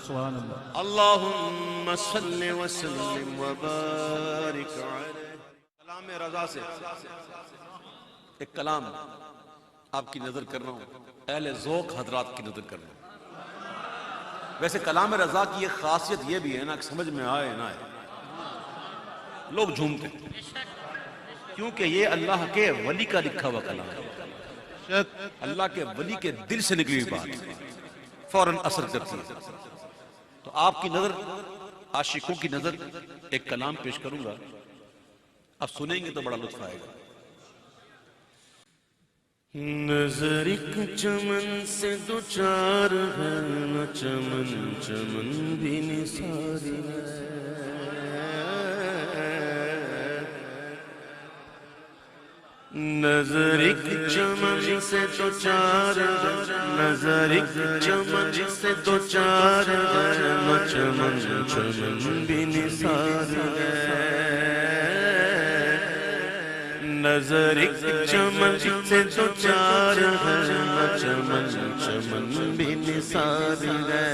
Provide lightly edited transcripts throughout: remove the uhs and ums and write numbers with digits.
سبحان اللہ. اللہم صلی وسلم وبارک علیہ. کلام رضا سے ایک کلام آپ کی نظر کر رہا ہوں، اہل ذوق حضرات کی نظر کر رہا ہوں. ویسے کلام رضا کی ایک خاصیت یہ بھی ہے نا کہ سمجھ میں آئے نہ آئے لوگ جھومتے ہیں، کیونکہ یہ اللہ کے ولی کا لکھا ہوا کلام ہے. اللہ کے ولی کے دل سے نکلی ہوئی بات فوراً اثر کرتی ہے. تو آپ کی نظر، عاشقوں کی نظر، ایک کلام پیش کروں گا، اب سنیں گے تو بڑا لطف آئے گا. نظر ایک چمن سے دو چار ہے، نہ چمن چمن بھی نثار ہے. نظر ایک چمن سے دو چار ہے، نظر ایک چمن سے دو چار ہے، نہ چمن چمن بھی نثار ہے. نظر ایک چمن سے دو چار ہے، نہ چمن چمن بھی نثار ہے.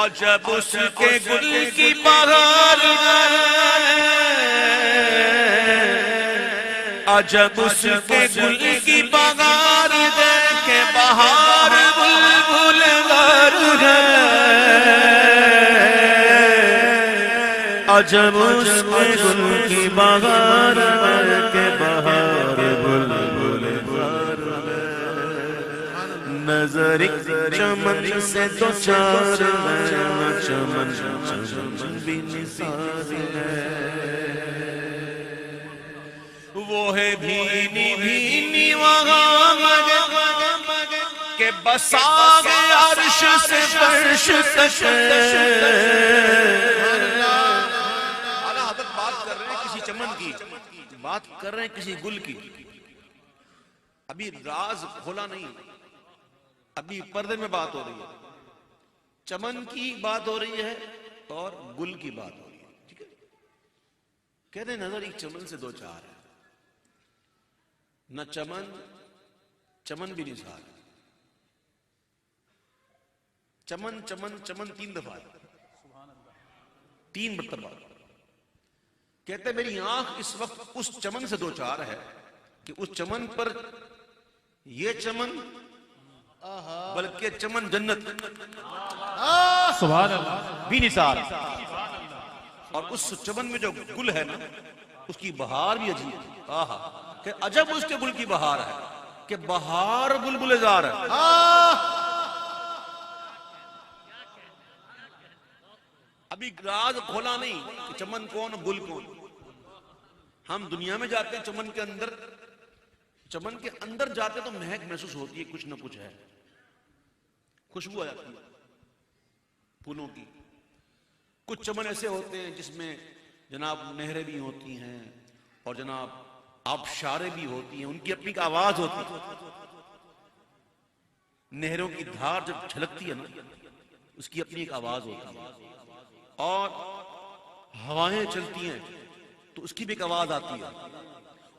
عجب اس کے گل کی بہار ہے، عجب اس کے گل کی بہار ہے کہ بہار بلبل غار ہے. عجب اس کے گل کی بہار ہے کہ بہار بلبل غار ہے. نظر ایک چمن سے دو چار ہے، نہ چمن چمن بھی نثار ہے. وہ ہے بھینی بھینی وہاں مگر کہ بساغ عرش سے فرش تک. اعلیٰ حضرت بات کر رہے ہیں کسی چمن کی، بات کر رہے ہیں کسی گل کی. ابھی راز کھولا نہیں، ابھی پردے میں بات ہو رہی ہے. چمن کی بات ہو رہی ہے اور گل کی بات ہو رہی ہے. ٹھیک ہے، کہتے ہیں نظر ایک چمن سے دو چار ہے، نہ چمن چمن بھی نثار. چمن چمن چمن تین دفعہ ہے، تین مرتبہ. کہتے میری آنکھ اس وقت اس چمن سے دو چار ہے کہ اس چمن پر یہ چمن بلکہ چمن جنت سبحان اللہ بھی نثار. اور اس چمن میں جو گل ہے نا اس کی بہار بھی عجیب ہے. آہا، کہ عجب اس کے گل کی بہار ہے کہ بہار بلبل زار ہے. ابھی راز کھولا نہیں کہ چمن کون گل کون. ہم دنیا میں جاتے ہیں چمن کے اندر جاتے تو مہک محسوس ہوتی ہے، کچھ نہ کچھ ہے، خوشبو آ جاتی ہے پھولوں کی. کچھ چمن ایسے ہوتے ہیں جس میں جناب نہریں بھی ہوتی ہیں اور جناب آبشاریں بھی ہوتی ہیں، ان کی اپنی ایک آواز ہوتی ہے. نہروں کی دھار جب چھلکتی ہے نا اس کی اپنی ایک آواز ہوتی ہے. اور ہوائیں چلتی ہیں تو اس کی بھی ایک آواز آتی ہے.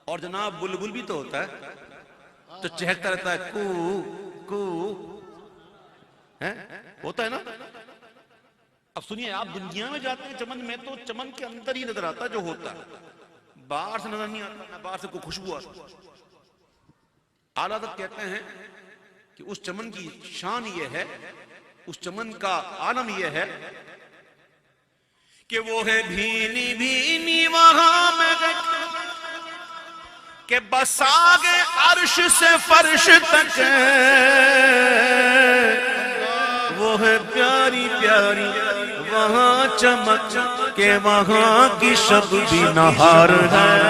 اور جناب بلبل بھی تو ہوتا ہے تو چہکتا رہتا ہے، کو کو ہوتا ہے نا. اب سنیے، آپ دنیا میں جاتے ہیں چمن میں تو چمن کے اندر ہی نظر آتا ہے جو ہوتا ہے، باہر سے نظر نہیں آتا، باہر سے کوئی خوشبو آتا. اعلیٰ حضرت کہتے ہیں کہ اس چمن کی شان یہ ہے، اس چمن کا عالم یہ ہے کہ وہ ہے بھینی بھینی وہاں مگر کہ بساغ عرش سے فرش تک. وہ ہے پیاری پیاری وہاں چمک کہ وہاں کی شب بھی نہار ہے.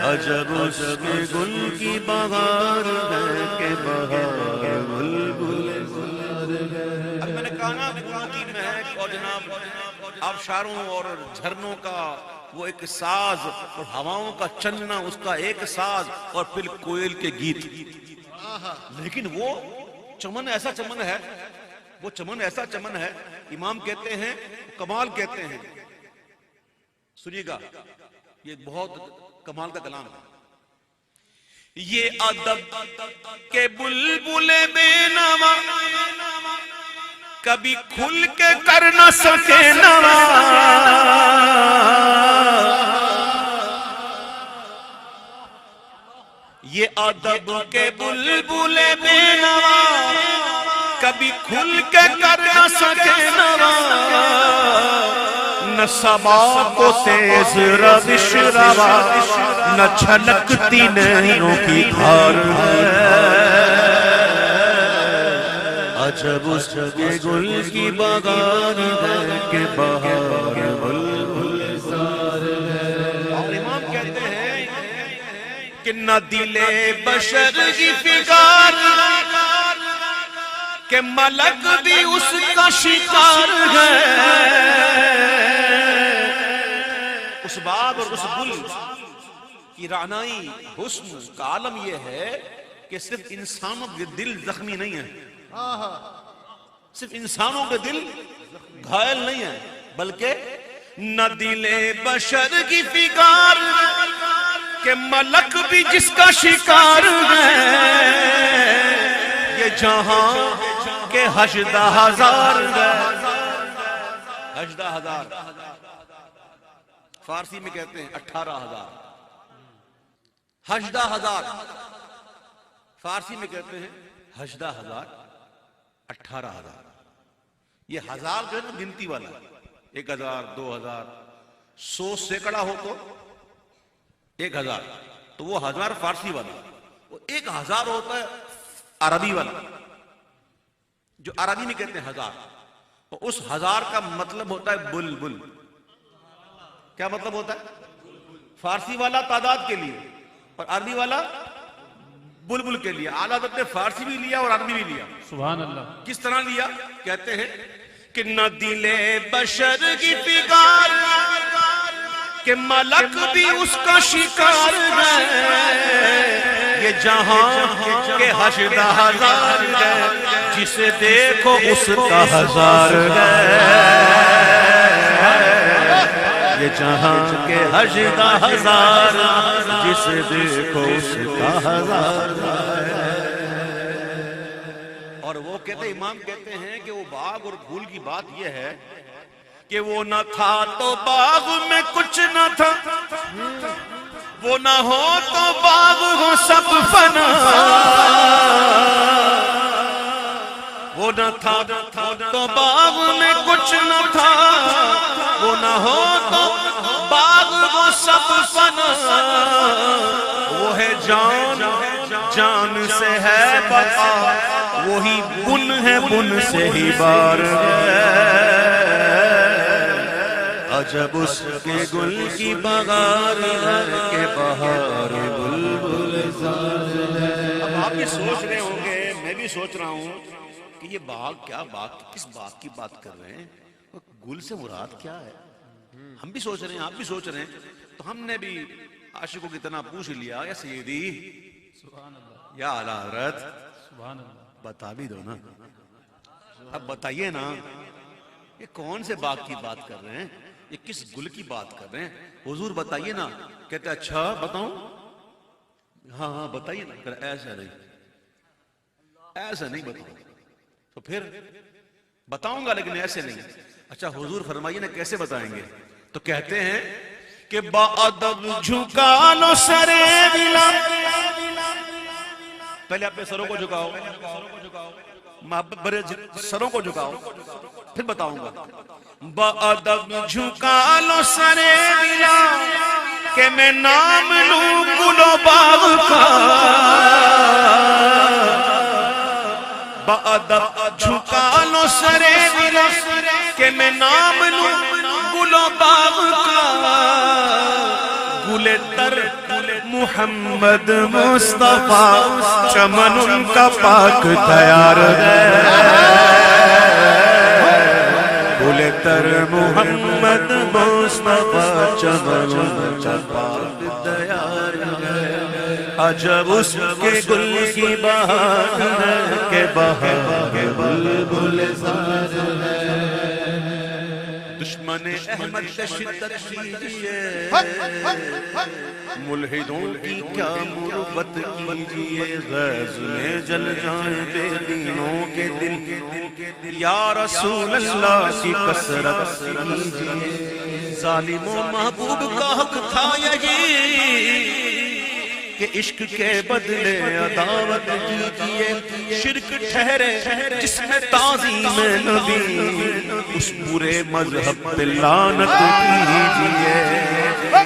عجب اس کے گل کی بہار ہے کہ بہار بلبل زار ہے. اب میں نے کہا نا پھولوں کی مہک اور جناب آبشاروں اور جھرنوں کا وہ ایک ساز اور ہواؤں کا چلنا اس کا ایک ساز اور پھر کوئل کے گیت. لیکن وہ چمن ایسا چمن ہے، وہ چمن ایسا چمن ہے، امام کہتے ہیں، کمال کہتے ہیں. سنیے گا، یہ بہت کمال کا کلام ہے. یہ ادب کے بلبل بے کبھی کھل کے کر نہ سکے نوا، یہ ادب کے بلبل بے نوا، کبھی کھل کے کر نہ سکے نوا، نہ صبا کو تیز روش روا، نہ چھلکتی نیوں کی دھار ہے، عجب اس کے گل کی بغار ہے کہ بہار بلبل زار ہے۔ اور امام کہتے ہیں کہ نہ دل بشر کی فکار کہ ملک بھی اس کا شکار ہے، اس باغ اور اس گل کی رعنائی حسن کا عالم یہ ہے کہ صرف انسانوں کے دل زخمی نہیں ہیں، صرف انسانوں کے دل گھائل نہیں ہیں، بلکہ نہ دل بشر کی فکار کہ ملک بھی جس کا شکار ہے، یہ جہاں کے 18,000 ہے، 18,000 فارسی میں کہتے ہیں 18,000، 18,000 فارسی میں کہتے ہیں 18,000، 18,000 یہ ہزار جو ہے نا گنتی والا، 1,000 2,000 100 سینکڑا ہو تو 1,000، تو وہ 1000 فارسی والا، وہ 1,000 ہوتا ہے عربی والا جو عربی میں کہتے ہیں 1000، اور اس 1000 کا مطلب ہوتا ہے بلبل۔ کیا مطلب ہوتا ہے؟ فارسی والا تعداد کے لیے اور عربی والا بلبل کے لیے۔ اعلیٰ حضرت نے فارسی بھی لیا اور عربی بھی لیا۔ سبحان اللہ۔ کس طرح لیا؟ کہتے ہیں کہ نہ دل بشر کی فکار کہ ملک بھی اس کا شکار ہے، یہ جہاں کے 18,000 ہے، جسے دیکھو اس کا 1000 ہے، یہ جہاں کے 18,000 جسے دیکھو اس کا 1000 ہے۔ اور وہ کہتے ہیں، امام کہتے ہیں کہ وہ باغ اور پھول کی بات یہ ہے کہ وہ نہ تھا تو باغ میں کچھ نہ تھا، وہ نہ ہو تو باغ ہو سب فنا، وہ نہ تھا تو باغ میں کچھ نہ تھا، وہ نہ ہو تو باغ ہو سب فنا، وہ ہے جان جان سے ہے بقا، وہی بن ہے بن سے ہی بار ہے، عجب اس کے گل کی بغار ہے کہ بہار بلبل زار ہے۔ اب آپ بھی سوچ رہے ہوں گے، میں بھی سوچ رہا ہوں کہ یہ باغ کیا باغ، کس باغ کی بات کر رہے ہیں، گل سے مراد کیا ہے؟ ہم بھی سوچ رہے ہیں، آپ بھی سوچ رہے ہیں، تو ہم نے بھی عاشقوں کی طرح پوچھ لیا، یا سیدی یا اعلیٰ حضرت بتا بھی دو نا، اب بتائیے نا یہ کون سے باغ کی بات کر رہے ہیں، یہ کس گل کی بات کر رہے ہیں، حضور بتائیے نا۔ کہتے اچھا بتاؤں؟ ہاں ہاں بتائیے نا۔ کہ ایسا نہیں، ایسا نہیں بتاؤں، تو پھر بتاؤں گا لیکن ایسے نہیں۔ اچھا حضور فرمائیے نا کیسے بتائیں گے؟ تو کہتے ہیں کہ بادب جھکا لو سرے ولا، پہلے اپنے سروں کو جھکاؤ، بڑے سروں کو جھکاؤ، پھر بتاؤں گا۔ بادب جھکا لو سرے ولا کہ میں نام لوں گل و باغ کا، بادب جھکا لو سرے ولا کہ میں نام لوں گل و باغ کا، گل تر محمد مصطفیٰ چمن ان کا پاک تیار ہے، گل تر محمد مصطفیٰ چمن ان کا پاک تیار ہے، عجب اس کے گل کی بہار ہے کہ بہار بلبل زار ہے۔ دشمن احمد سے شدت کیجئے ملحدوں کی کیا مربت کیجئے غیظ میں جل جائیں بے دینوں کے دل یا رسول اللہ کی کثرت کیجئے ظالم و محبوب کا حق تھا یہی کہ عشق کے بدلے عداوت کیجئے شرک ٹھہرے جس میں تعظیم نبی اس برے مذہب پہ لعنت کیجئے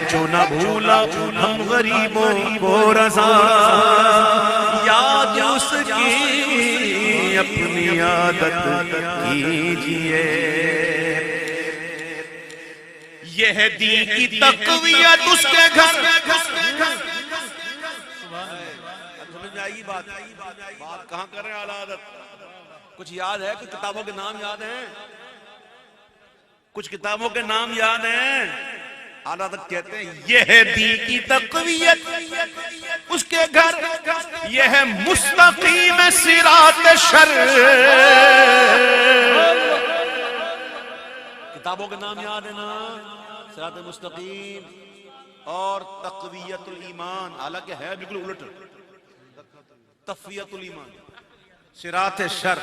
جو نہ بھولا ہم غریبوں کو رضا یاد اس کی اپنی عادت کیجئے یہ ہے دین کی تقویت اس کے گھر بات کہاں کر رہے ہیں عادت کچھ یاد ہے کچھ کتابوں کے نام یاد ہیں کچھ کتابوں کے نام یاد ہیں عادت کہتے ہیں یہ ہے دین کی تقویت اس کے گھر یہ ہے مستقیم صراط شر کتابوں کے نام یاد ہے نا صراط مستقیم اور تقویت الایمان حالانکہ ہے بالکل الٹ تقویت الایمان صراط شر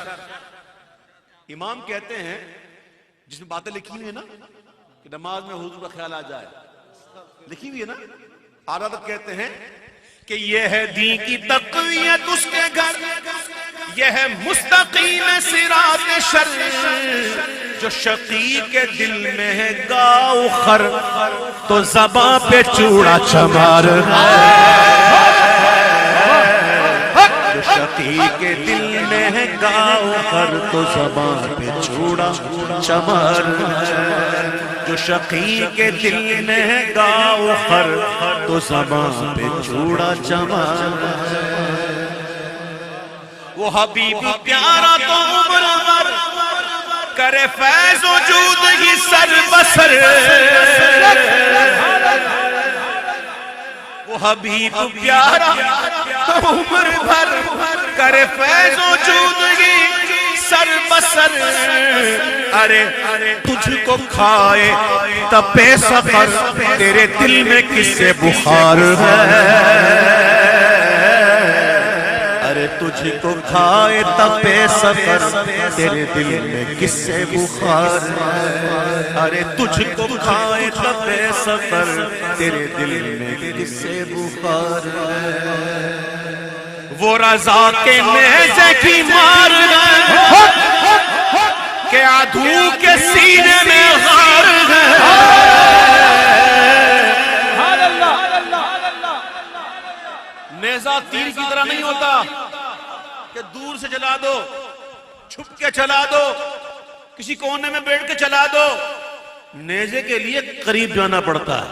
امام کہتے ہیں جس میں باتیں لکھی ہوئی ہیں نا کہ نماز میں حضور کا خیال آ جائے لکھی ہوئی ہے نا عادت کہتے ہیں کہ یہ ہے دین کی تقویت اس کے گھر یہ ہے مستقیم صراط شر جو شقی کے دل میں ہے گاؤ خر تو زباں پہ چوڑا چمار شقی کے دل میں ہے گاؤ خر تو زبان پہ چوڑا چمر جو شقی کے دل میں ہے گاؤ خر تو زبان پہ چوڑا چمر وہ حبیب پیارا تو عمر بھر کرے فیض وجود ہی سر بسر وہ حبیب پیارا تو عمر بھر کرے فیض وجودگی سر بسر ارے تجھ کو کھائے تپے سفر تیرے دل میں کس سے بخار ہے ارے تجھ کو کھائے تپے سفر تیرے دل میں کس سے بخار ارے تجھ کو کھائے تپے سفر تیرے دل میں کس سے بخار وہ رضا کے نیزے کی مار گئے کہ عدو کے سینے میں غار گئے نیزہ تیر کی طرح نہیں ہوتا کہ دور سے چلا دو چھپ کے چلا دو کسی کونے میں بیٹھ کے چلا دو نیزے کے لیے قریب جانا پڑتا ہے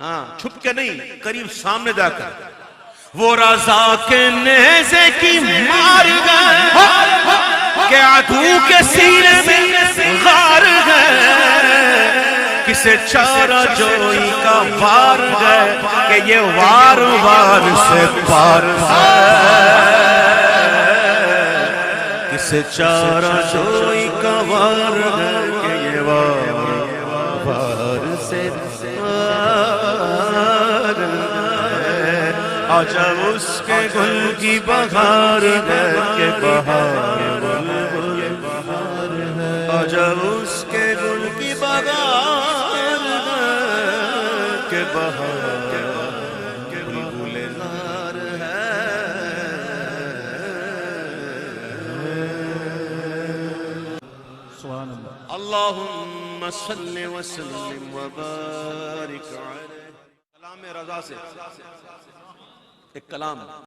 ہاں چھپ کے نہیں قریب سامنے جا کر وہ رضا کے نیزے کی مار گئے کہ عدو کے سینے میں غار گئے کسے چارہ جوئی کا وار گئے کہ یہ وار وار سے پار کسے چارہ جوئی کا وار گئے کہ یہ وار وار سے پار آجا اس کے گل کی بہار گئے کہ بہار آجا اس کے گل کی بہار گئے کہ بہار بلبل نار ہے سبحان اللہ اللہم صلی وسلم وبارک علیہ کلام رضا سے ایک کلام